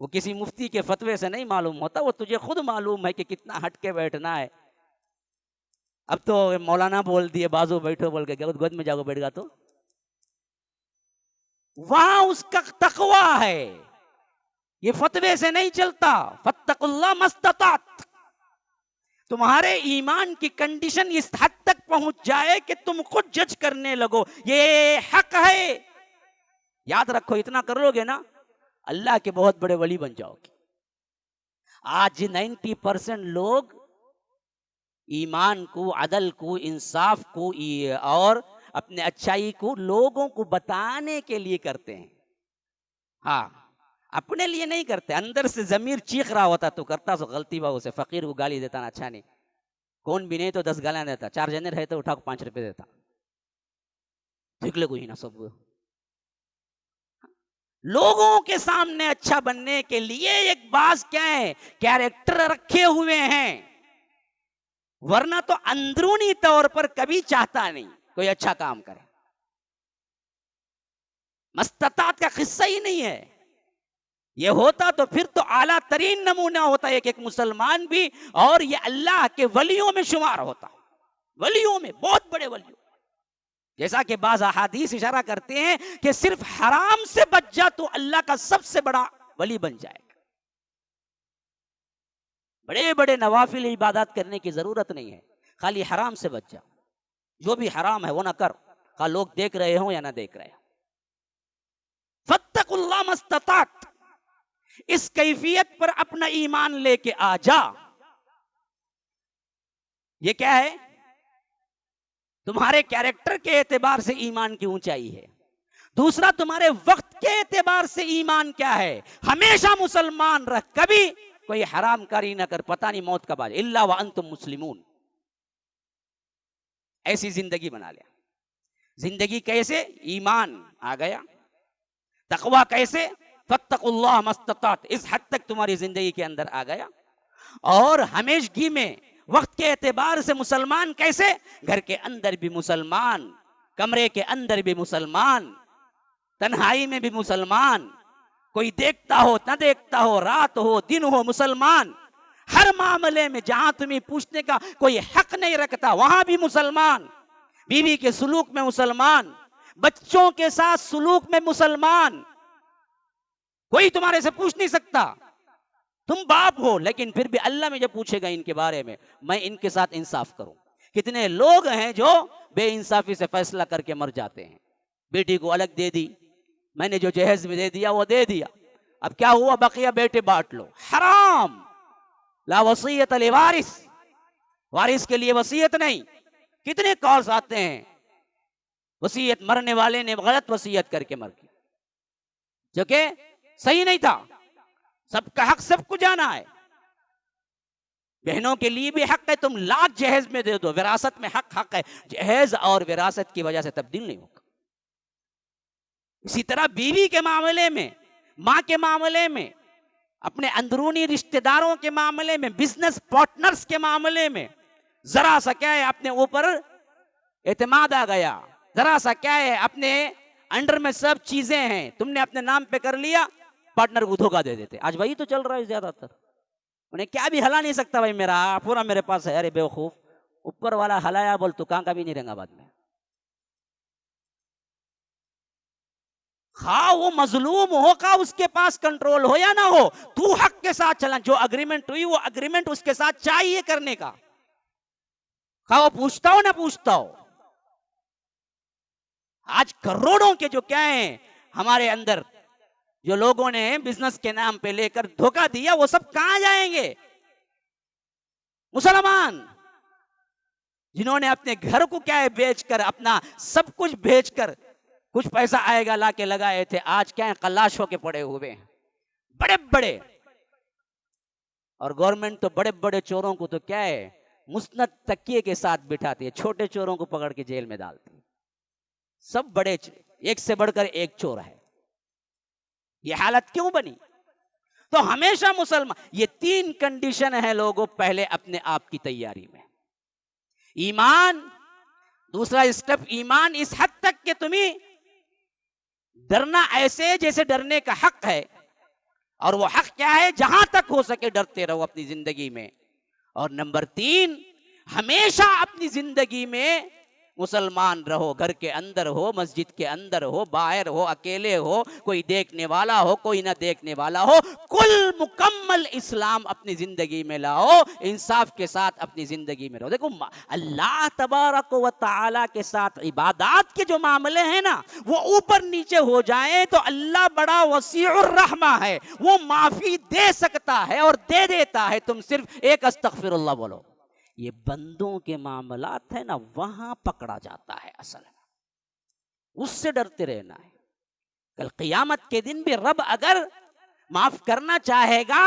وہ کسی مفتی کے فتوے سے نہیں معلوم ہوتا, وہ تجھے خود معلوم ہے کہ کتنا ہٹ کے بیٹھنا ہے. اب تو مولانا بول دیے بازو بیٹھو بول کے, گود میں جاؤ بیٹھ گا تو وہاں اس کا تقویٰ ہے, یہ فتوے سے نہیں چلتا. فاتقوا اللہ ما استطعت. تمہارے ایمان کی کنڈیشن اس حد تک پہنچ جائے کہ تم خود جج کرنے لگو یہ حق ہے. یاد رکھو, اتنا کر لو گے نا, اللہ کے بہت بڑے ولی بن جاؤ گے. آج 90% لوگ ایمان کو, عدل کو, انصاف کو اور اپنے اچھائی کو لوگوں کو بتانے کے لیے کرتے ہیں. ہاں, اپنے لیے نہیں کرتے. اندر سے ضمیر چیخ رہا ہوتا تو کرتا سو غلطی بہو سے, فقیر کو گالی دیتا نا, اچھا نہیں, کون بھی نہیں تو 10 گالیاں دیتا, 4 جنے رہے تو اٹھا کو 5 روپے دیتا, نکلے کوئی نہ. سب لوگوں کے سامنے اچھا بننے کے لیے ایک باز کیا ہے, کیریکٹر رکھے ہوئے ہیں, ورنہ تو اندرونی طور پر کبھی چاہتا نہیں کوئی اچھا کام کرے. مستطاعت کا قصہ ہی نہیں ہے. یہ ہوتا تو پھر تو اعلیٰ ترین نمونہ ہوتا ہے ایک مسلمان بھی, اور یہ اللہ کے ولیوں میں شمار ہوتا, ولیوں میں, بہت بڑے ولیوں. جیسا کہ بعض احادیث اشارہ کرتے ہیں کہ صرف حرام سے بچ جا تو اللہ کا سب سے بڑا ولی بن جائے گا. بڑے بڑے نوافل عبادات کرنے کی ضرورت نہیں ہے, خالی حرام سے بچ جا. جو بھی حرام ہے وہ نہ کر, خواہ لوگ دیکھ رہے ہوں یا نہ دیکھ رہے ہوں. فاتقوا اللہ ما استطعت. اس کیفیت پر اپنا ایمان لے کے آ جا. یہ کیا ہے؟ تمہارے کیریکٹر کے اعتبار سے ایمان کی اونچائی ہے. دوسرا, تمہارے وقت کے اعتبار سے ایمان کیا ہے. ہمیشہ مسلمان رہ, کبھی کوئی حرام کاری نہ کر, پتہ نہیں موت کب آ جائے. الا وانتم مسلمون. ایسی زندگی بنا لیا. زندگی کیسے؟ ایمان آ گیا. تقویٰ کیسے؟ فاتقوا اللہ ما استطعت. اس حد تک تمہاری زندگی کے اندر آ گیا. اور ہمیشگی میں وقت کے اعتبار سے مسلمان کیسے؟ گھر کے اندر بھی مسلمان, کمرے کے اندر بھی مسلمان, تنہائی میں بھی مسلمان, کوئی دیکھتا ہو نہ دیکھتا ہو, رات ہو دن ہو, مسلمان. ہر معاملے میں جہاں تمہیں پوچھنے کا کوئی حق نہیں رکھتا وہاں بھی مسلمان. بیوی کے سلوک میں مسلمان, بچوں کے ساتھ سلوک میں مسلمان. کوئی تمہارے سے پوچھ نہیں سکتا, تم باپ ہو, لیکن پھر بھی اللہ میں جب پوچھے گا ان کے بارے میں ان کے ساتھ انصاف کروں. کتنے لوگ ہیں جو بے انصافی سے فیصلہ کر کے مر جاتے ہیں. بیٹی کو الگ دے دی, میں نے جو جہیز میں دے دیا وہ دے دیا, اب کیا ہوا, بقیہ بیٹے بانٹ لو. حرام. لا وصیت لوارث, وارث کے لیے وصیت نہیں. کتنے کالز آتے ہیں, وصیت مرنے والے نے غلط وصیت کر کے مر گیا, جو کہ صحیح نہیں تھا. سب کا حق سب کو جانا ہے. بہنوں کے لیے بھی حق ہے, تم لاکھ جہیز میں دے دو, وراثت میں حق ہے. جہیز اور وراثت کی وجہ سے تبدیل نہیں ہوگا. اسی طرح بیوی کے معاملے میں, ماں کے معاملے میں, اپنے اندرونی رشتہ داروں کے معاملے میں, بزنس پارٹنرز کے معاملے میں, ذرا سا کیا ہے اپنے اوپر اعتماد آ گیا, ذرا سا کیا ہے اپنے انڈر میں سب چیزیں ہیں, تم نے اپنے نام پہ کر لیا, پارٹنر کو دھوکہ دے دیتے. آج وہی تو چل رہا ہے زیادہ تر. انہیں کیا بھی ہلا نہیں سکتا بھائی, میرا پورا میرے پاس ہے. ارے بیوقوف, اوپر والا ہلایا بول تو کہاں کا بھی نہیں رہے گا بعد میں. خواہ وہ مظلوم ہو، خواہ اس کے پاس کنٹرول ہو یا نہ ہو، تو حق کے ساتھ چلا. جو اگریمنٹ ہوئی وہ اگریمنٹ اس کے ساتھ چاہیے کرنے کا، خواہ وہ پوچھتا ہو نہ پوچھتا ہو. آج کروڑوں کے جو کیا ہیں ہمارے اندر، جو لوگوں نے بزنس کے نام پہ لے کر دھوکہ دیا، وہ سب کہاں جائیں گے؟ مسلمان جنہوں نے اپنے گھر کو کیا ہے بیچ کر، اپنا سب کچھ بیچ کر کچھ پیسہ آئے گا لا کے لگائے تھے، آج کیا ہے قلاش ہو کے پڑے ہوئے ہیں بڑے بڑے. اور گورنمنٹ تو بڑے بڑے چوروں کو تو کیا ہے مسند تکیے کے ساتھ بٹھاتی ہے، چھوٹے چوروں کو پکڑ کے جیل میں ڈالتی ہے. سب بڑے ایک سے بڑھ کر ایک چور ہے. یہ حالت کیوں بنی؟ تو ہمیشہ مسلمان، یہ 3 کنڈیشن ہے لوگوں پہلے اپنے آپ کی تیاری میں. ایمان، دوسرا اسٹیپ ایمان اس حد تک کہ تمہیں ڈرنا ایسے جیسے ڈرنے کا حق ہے، اور وہ حق کیا ہے؟ جہاں تک ہو سکے ڈرتے رہو اپنی زندگی میں. اور نمبر 3، ہمیشہ اپنی زندگی میں مسلمان رہو، گھر کے اندر ہو، مسجد کے اندر ہو، باہر ہو، اکیلے ہو، کوئی دیکھنے والا ہو، کوئی نہ دیکھنے والا ہو، کل مکمل اسلام اپنی زندگی میں لاؤ، انصاف کے ساتھ اپنی زندگی میں رہو. دیکھو اللہ تبارک و تعالی کے ساتھ عبادات کے جو معاملے ہیں نا، وہ اوپر نیچے ہو جائیں تو اللہ بڑا وسیع الرحمہ ہے، وہ معافی دے سکتا ہے اور دے دیتا ہے. تم صرف ایک استغفر اللہ بولو. یہ بندوں کے معاملات ہے نا، وہاں پکڑا جاتا ہے اصل میں، اس سے ڈرتے رہنا ہے. کل قیامت کے دن بھی رب اگر معاف کرنا چاہے گا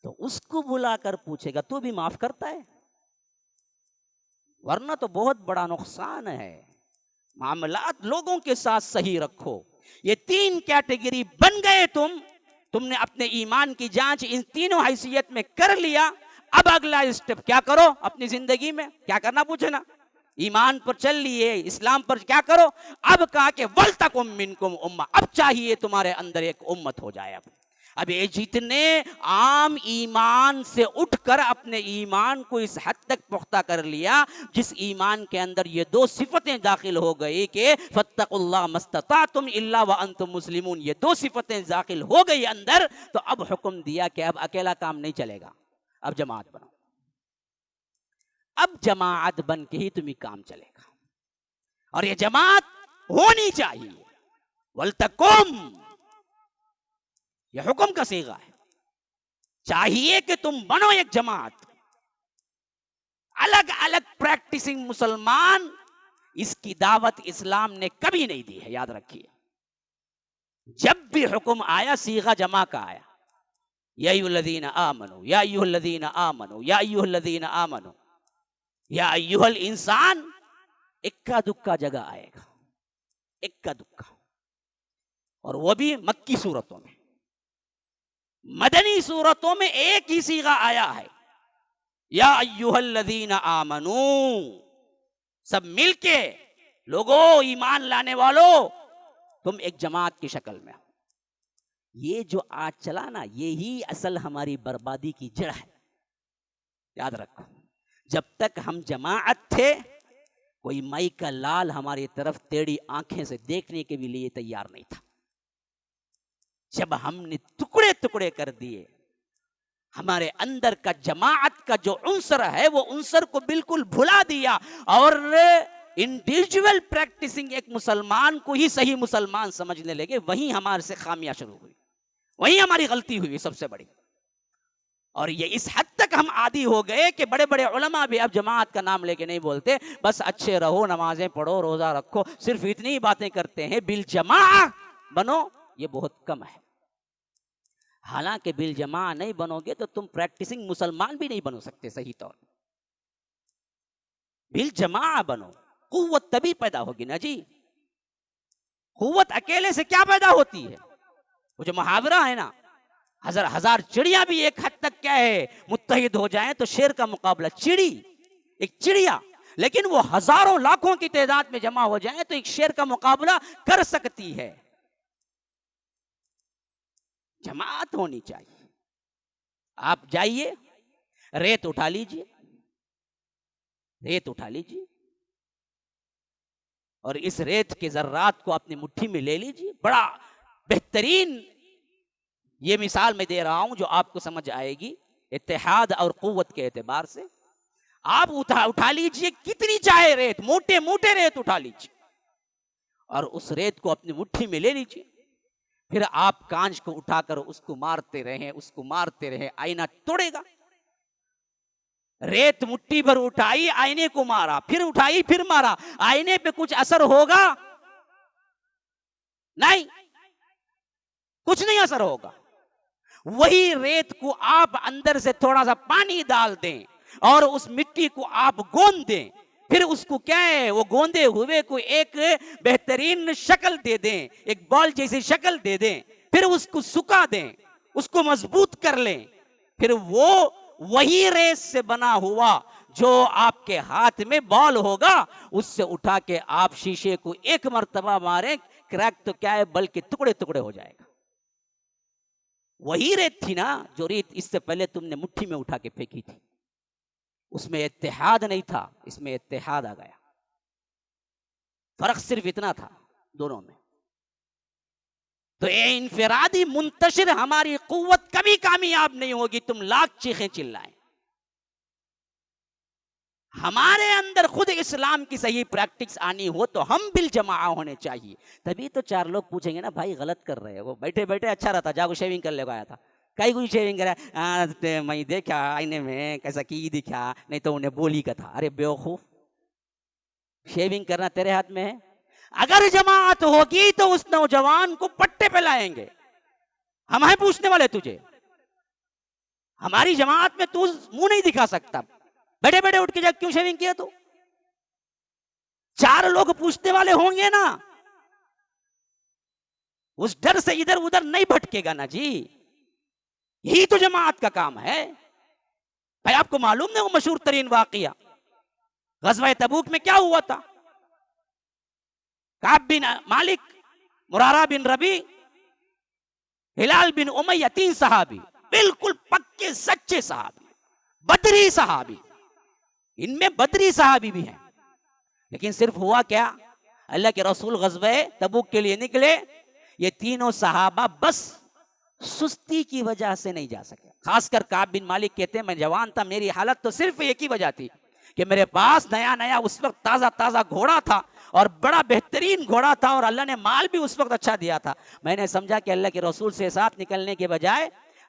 تو اس کو بلا کر پوچھے گا تو بھی معاف کرتا ہے؟ ورنہ تو بہت بڑا نقصان ہے. معاملات لوگوں کے ساتھ صحیح رکھو. یہ 3 کیٹیگری بن گئے تم نے اپنے ایمان کی جانچ ان تینوں حیثیت میں کر لیا. اب اگلا اسٹیپ کیا کرو اپنی زندگی میں؟ کیا کرنا پوچھے نا. ایمان پر چل لیے، اسلام پر کیا کرو؟ اب کہا کہ وَلْتَكُمْ مِنْكُمْ أُمَّةٌ، اب چاہیے تمہارے اندر ایک امت ہو جائے. اب یہ جتنے عام ایمان سے اٹھ کر اپنے ایمان کو اس حد تک پختہ کر لیا جس ایمان کے اندر یہ 2 صفتیں داخل ہو گئی کہ فَاتَّقُوا اللَّهَ مَا اسْتَطَعْتُمْ إِلَّا وَأَنْتُمْ مُسْلِمُونَ، یہ 2 صفتیں داخل ہو گئی اندر، تو اب حکم دیا کہ اب اکیلا کام نہیں چلے گا، اب جماعت بنو. اب جماعت بن کے ہی تمہیں کام چلے گا، اور یہ جماعت ہونی چاہیے. وَلْتَكُمْ، یہ حکم کا صیغہ ہے، چاہیے کہ تم بنو ایک جماعت. الگ الگ پریکٹسنگ مسلمان، اس کی دعوت اسلام نے کبھی نہیں دی ہے، یاد رکھیے. جب بھی حکم آیا صیغہ جمع کا آیا، یا ایھا الذین آمنوا، یا ایھا الذین آمنوا، یا ایھا الذین آمنوا، یا ایھا الانسان. اکا دکا جگہ آئے گا، اکا دکا، اور وہ بھی مکی صورتوں میں. مدنی صورتوں میں ایک ہی صیغہ آیا ہے، یا ایھا الذین آمنوا. سب مل کے لوگوں، ایمان لانے والوں، تم ایک جماعت کی شکل میں ہو. یہ جو آج چلا نا، یہی اصل ہماری بربادی کی جڑ ہے. یاد رکھو، جب تک ہم جماعت تھے کوئی مائی کا لال ہماری طرف ٹیڑھی آنکھیں سے دیکھنے کے بھی لیے تیار نہیں تھا. جب ہم نے ٹکڑے ٹکڑے کر دیے، ہمارے اندر کا جماعت کا جو عنصر ہے وہ عنصر کو بالکل بھلا دیا، اور انڈیویجول پریکٹسنگ ایک مسلمان کو ہی صحیح مسلمان سمجھنے لگے، وہیں ہمارے سے خامیاں شروع ہوئی، وہیں ہماری غلطی ہوئی سب سے بڑی. اور یہ اس حد تک ہم عادی ہو گئے کہ بڑے بڑے علماء بھی اب جماعت کا نام لے کے نہیں بولتے، بس اچھے رہو، نمازیں پڑھو، روزہ رکھو، صرف اتنی ہی باتیں کرتے ہیں. بالجماع بنو، یہ بہت کم ہے. حالانکہ بالجماع نہیں بنو گے تو تم پریکٹسنگ مسلمان بھی نہیں بنو سکتے صحیح طور. بالجماع بنو، قوت تبھی پیدا ہوگی نا جی. قوت اکیلے سے کیا پیدا ہوتی ہے؟ وہ جو محاورہ ہے نا، ہزار چڑیاں بھی ایک حد تک کیا ہے متحد ہو جائیں تو شیر کا مقابلہ، چڑی ایک چڑیا، لیکن وہ ہزاروں لاکھوں کی تعداد میں جمع ہو جائیں تو ایک شیر کا مقابلہ کر سکتی ہے. جماعت ہونی چاہیے. آپ جائیے، ریت اٹھا لیجیے، ریت اٹھا لیجیے، اور اس ریت کے ذرات کو اپنی مٹھی میں لے لیجیے. بڑا بہترین یہ مثال میں دے رہا ہوں جو آپ کو سمجھ آئے گی اتحاد اور قوت کے اعتبار سے. آپ اٹھا لیجئے کتنی چاہے ریت، موٹے موٹے ریت اٹھا لیجئے اور اس ریت کو اپنی مٹھی میں لے لیجئے. پھر آپ کانچ کو اٹھا کر اس کو مارتے رہیں، اس کو مارتے رہیں، آئینہ توڑے گا. ریت مٹھی بھر اٹھائی، آئینے کو مارا، پھر اٹھائی، پھر مارا، آئینے پہ کچھ اثر ہوگا؟ نہیں، کچھ نہیں اثر ہوگا. وہی ریت کو آپ اندر سے تھوڑا سا پانی ڈال دیں اور اس مٹی کو آپ گوند دیں، پھر اس کو کیا ہے وہ گوندے ہوئے کو ایک بہترین شکل دے دیں، ایک بال جیسی شکل دے دیں، پھر اس کو سکھا دیں، اس کو مضبوط کر لیں. پھر وہی ریت سے بنا ہوا جو آپ کے ہاتھ میں بال ہوگا اس سے اٹھا کے آپ شیشے کو ایک مرتبہ ماریں، کریک تو کیا ہے بلکہ ٹکڑے ٹکڑے ہو جائے گا. وہی ریت تھی نا جو ریت اس سے پہلے تم نے مٹھی میں اٹھا کے پھینکی تھی. اس میں اتحاد نہیں تھا، اس میں اتحاد آ گیا. فرق صرف اتنا تھا دونوں میں. تو یہ انفرادی منتشر ہماری قوت کبھی کامیاب نہیں ہوگی، تم لاکھ چیخیں چلائیں. ہمارے اندر خود اسلام کی صحیح پریکٹکس آنی ہو تو ہم بالجماع ہونے چاہیے. تبھی تو چار لوگ پوچھیں گے نا بھائی غلط کر رہے ہو، بیٹھے بیٹھے اچھا رہتا، جاگو شیونگ کر لے گا. آیا تھا کئی کوئی شیونگ کرا، میں دیکھا آئینے میں کیسا کی دکھا، نہیں تو انہیں بولی کا تھا. ارے بیوقوف، شیونگ کرنا تیرے ہاتھ میں ہے. اگر جماعت ہوگی تو اس نوجوان کو پٹے پہ لائیں گے. ہم ہیں پوچھنے والے تجھے، ہماری جماعت میں تو منہ نہیں دکھا سکتا، بیٹھے بیٹھے اٹھ کے جا کیوں شیونگ کیا؟ تو چار لوگ پوچھنے والے ہوں گے نا، اس ڈر سے ادھر ادھر نہیں بھٹکے گا نا جی. یہی تو جماعت کا کام ہے. بھائی آپ کو معلوم نہیں وہ مشہور ترین واقعہ غزوہ تبوک میں کیا ہوا تھا؟ کعب بن مالک، مرارہ بن ربی، ہلال بن امیہ، تین صحابی بالکل پکے سچے صحابی، بدری صحابی. ان میں بدری صحابی بھی ہیں. لیکن صرف ہوا کیا، اللہ کے رسول غزوہ تبوک کے لیے نکلے، یہ تینوں صحابہ بس سستی کی وجہ سے نہیں جا سکے. خاص کر کعب بن مالک کہتے ہیں میں جوان تھا، میری حالت تو صرف ایک ہی وجہ تھی کہ میرے پاس نیا نیا اس وقت تازہ تازہ گھوڑا تھا اور بڑا بہترین گھوڑا تھا اور اللہ نے مال بھی اس وقت اچھا دیا تھا. میں نے سمجھا کہ اللہ کے رسول سے ساتھ نکلنے کے بجائے،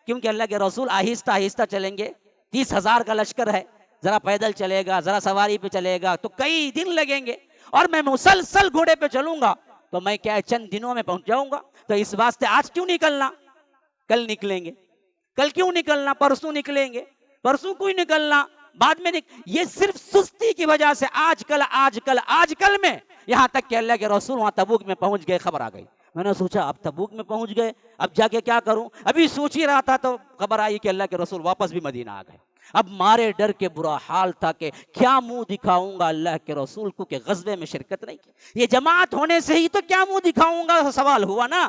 کیونکہ اللہ کے رسول آہستہ آہستہ چلیں گے، 30,000 کا لشکر ہے، ذرا پیدل چلے گا، ذرا سواری پہ چلے گا تو کئی دن لگیں گے، اور میں مسلسل گھوڑے پہ چلوں گا تو میں کیا چند دنوں میں پہنچ جاؤں گا. تو اس واسطے آج کیوں نکلنا، کل نکلیں گے. کل کیوں نکلنا، پرسوں نکلیں گے. پرسوں کوئی نکلنا، بعد میں یہ صرف سستی کی وجہ سے آج کل میں، یہاں تک کہ اللہ کے رسول وہاں تبوک میں پہنچ گئے. خبر آ گئی، میں نے سوچا اب تبوک میں پہنچ گئے، اب جا کے کیا کروں. ابھی سوچ ہی رہا تھا تو خبر آئی کہ اللہ کے رسول واپس بھی مدینہ آ گئے. اب مارے ڈر کے برا حال تھا کہ کیا منہ دکھاؤں گا اللہ کے رسول کو کہ غزوے میں شرکت نہیں کی. یہ جماعت ہونے سے ہی تو کیا منہ دکھاؤں گا سوال ہوا نا.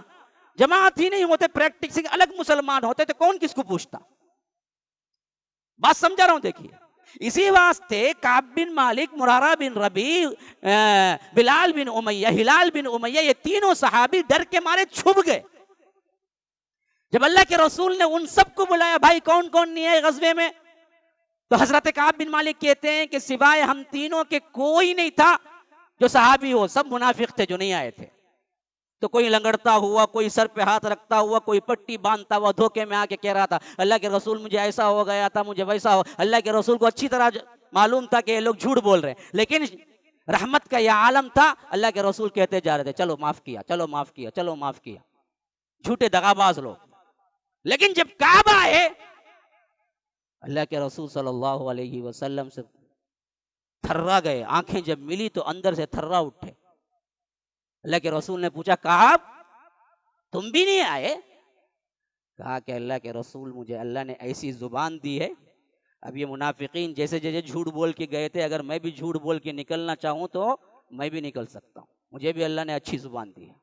جماعت ہی نہیں ہوتے، پریکٹکسنگ الگ مسلمان ہوتے تو کون کس کو پوچھتا. بات سمجھا رہا ہوں. دیکھیے اسی واسطے کعب بن مالک، مرارہ بن ربی، بلال بن امیہ، ہلال بن امیہ، یہ تینوں صحابی ڈر کے مارے چھپ گئے. جب اللہ کے رسول نے ان سب کو بلایا بھائی کون کون نہیں ہے غزوے میں، تو حضرت کعب بن مالک کہتے ہیں کہ سوائے ہم تینوں کے کوئی نہیں تھا جو صحابی ہو، سب منافق تھے جو نہیں آئے تھے. تو کوئی لنگڑتا ہوا، کوئی سر پہ ہاتھ رکھتا ہوا، کوئی پٹی باندھتا ہوا دھوکے میں آ کے کہہ رہا تھا اللہ کے رسول مجھے ایسا ہو گیا تھا، مجھے ویسا ہو. اللہ کے رسول کو اچھی طرح معلوم تھا کہ یہ لوگ جھوٹ بول رہے ہیں، لیکن رحمت کا یہ عالم تھا. اللہ کے رسول کہتے جا رہے تھے چلو معاف کیا، چلو معاف کیا، چلو معاف کیا. جھوٹے دغاباز لوگ. لیکن جب کعبہ آئے، اللہ کے رسول صلی اللہ علیہ وسلم سے تھرا گئے. آنکھیں جب ملی تو اندر سے تھرا اٹھے. اللہ کے رسول نے پوچھا کعب تم بھی نہیں آئے؟ کہا کہ اللہ کے رسول مجھے اللہ نے ایسی زبان دی ہے، اب یہ منافقین جیسے جیسے جھوٹ بول کے گئے تھے، اگر میں بھی جھوٹ بول کے نکلنا چاہوں تو میں بھی نکل سکتا ہوں. مجھے بھی اللہ نے اچھی زبان دی ہے،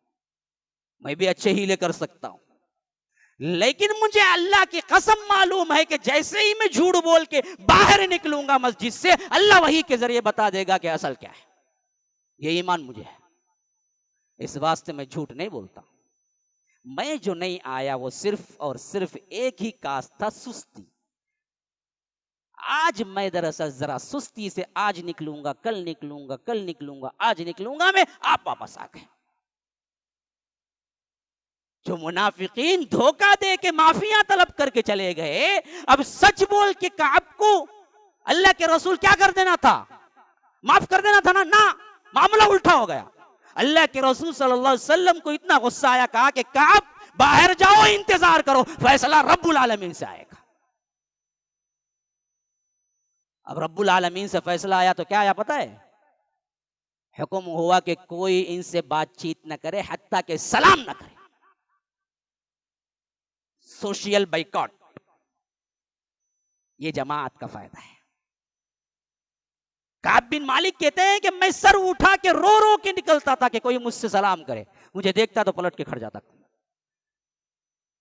میں بھی اچھے ہیلے کر سکتا ہوں. لیکن مجھے اللہ کی قسم معلوم ہے کہ جیسے ہی میں جھوٹ بول کے باہر نکلوں گا مسجد سے، اللہ وحی کے ذریعے بتا دے گا کہ اصل کیا ہے. یہ ایمان مجھے ہے. اس واسطے میں جھوٹ نہیں بولتا. میں جو نہیں آیا وہ صرف اور صرف ایک ہی کاز تھا، سستی. آج میں دراصل ذرا سستی سے آج نکلوں گا، کل نکلوں گا، کل نکلوں گا، آج نکلوں گا میں، آپ واپس آ گئے. جو منافقین دھوکہ دے کے معافیاں طلب کر کے چلے گئے، اب سچ بول کے کعب کو اللہ کے رسول کیا کر دینا تھا؟ معاف کر دینا تھا نا. معاملہ الٹا ہو گیا. اللہ کے رسول صلی اللہ علیہ وسلم کو اتنا غصہ آیا، کہا کہ کعب باہر جاؤ، انتظار کرو، فیصلہ رب العالمین سے آئے گا. اب رب العالمین سے فیصلہ آیا تو کیا آیا پتہ ہے؟ حکم ہوا کہ کوئی ان سے بات چیت نہ کرے حتیٰ کہ سلام نہ کرے. Social boycott. یہ جماعت کا فائدہ ہے. کعب بن مالک کہتے ہیں کہ میں سر اٹھا کے رو رو کے نکلتا تھا کہ کوئی مجھ سے سلام کرے، مجھے دیکھتا تو پلٹ کے کھڑ جاتا.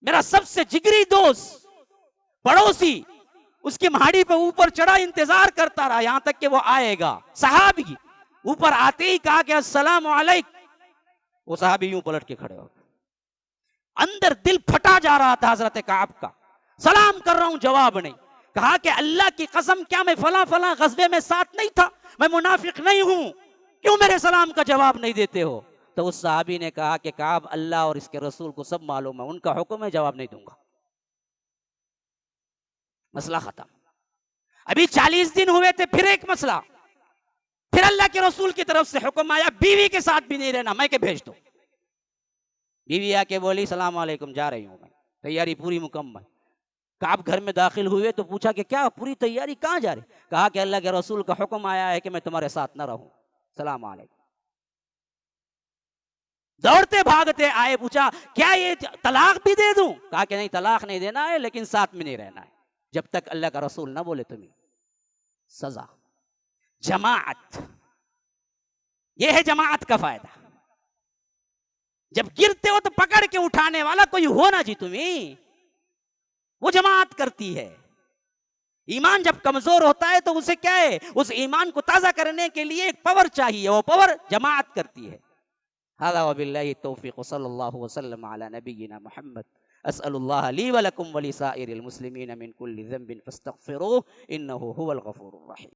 میرا سب سے جگری دوست، پڑوسی، اس کی مہاڑی پہ اوپر چڑھا، انتظار کرتا رہا یہاں تک کہ وہ آئے گا. صحابی اوپر آتے ہی کہا کہ السلام علیکم. وہ صحابی یوں پلٹ کے کھڑے ہو. اندر دل پھٹا جا رہا تھا حضرت کعب کا. سلام کر رہا ہوں، جواب نہیں. کہا کہ اللہ کی قسم، کیا میں فلاں فلاں غزوے میں ساتھ نہیں تھا؟ میں منافق نہیں ہوں، کیوں میرے سلام کا جواب نہیں دیتے ہو؟ تو اس صحابی نے کہا کہ کعب، اللہ اور اس کے رسول کو سب معلوم ہے، ان کا حکم ہے، جواب نہیں دوں گا. مسئلہ ختم. ابھی 40 دن ہوئے تھے، پھر ایک مسئلہ. پھر اللہ کے رسول کی طرف سے حکم آیا، بیوی کے ساتھ بھی نہیں رہنا، میں کہ بھیج دو. بیوی آ کے بولی السلام علیکم، جا رہی ہوں میں، تیاری پوری مکمل. کعب گھر میں داخل ہوئے تو پوچھا کہ کیا پوری تیاری، کہاں جا رہے؟ کہا کہ اللہ کے رسول کا حکم آیا ہے کہ میں تمہارے ساتھ نہ رہوں. السلام علیکم. دوڑتے بھاگتے آئے، پوچھا کیا یہ طلاق بھی دے دوں؟ کہا کہ نہیں، طلاق نہیں دینا ہے، لیکن ساتھ میں نہیں رہنا ہے جب تک اللہ کا رسول نہ بولے تمہیں. سزا. جماعت، یہ ہے جماعت کا فائدہ. جب گرتے ہو تو پکڑ کے اٹھانے والا کوئی ہونا جی تمہیں، وہ جماعت کرتی ہے. ایمان جب کمزور ہوتا ہے تو اسے کیا ہے، اس ایمان کو تازہ کرنے کے لیے ایک پاور چاہیے، وہ پاور جماعت کرتی ہے. هذا وبالله التوفیق، صلی اللہ وسلم علی نبینا محمد. اسأل اللہ لی ولکم ولسائر المسلمین من کل ذنب فاستغفروه انه هو الغفور الرحیم.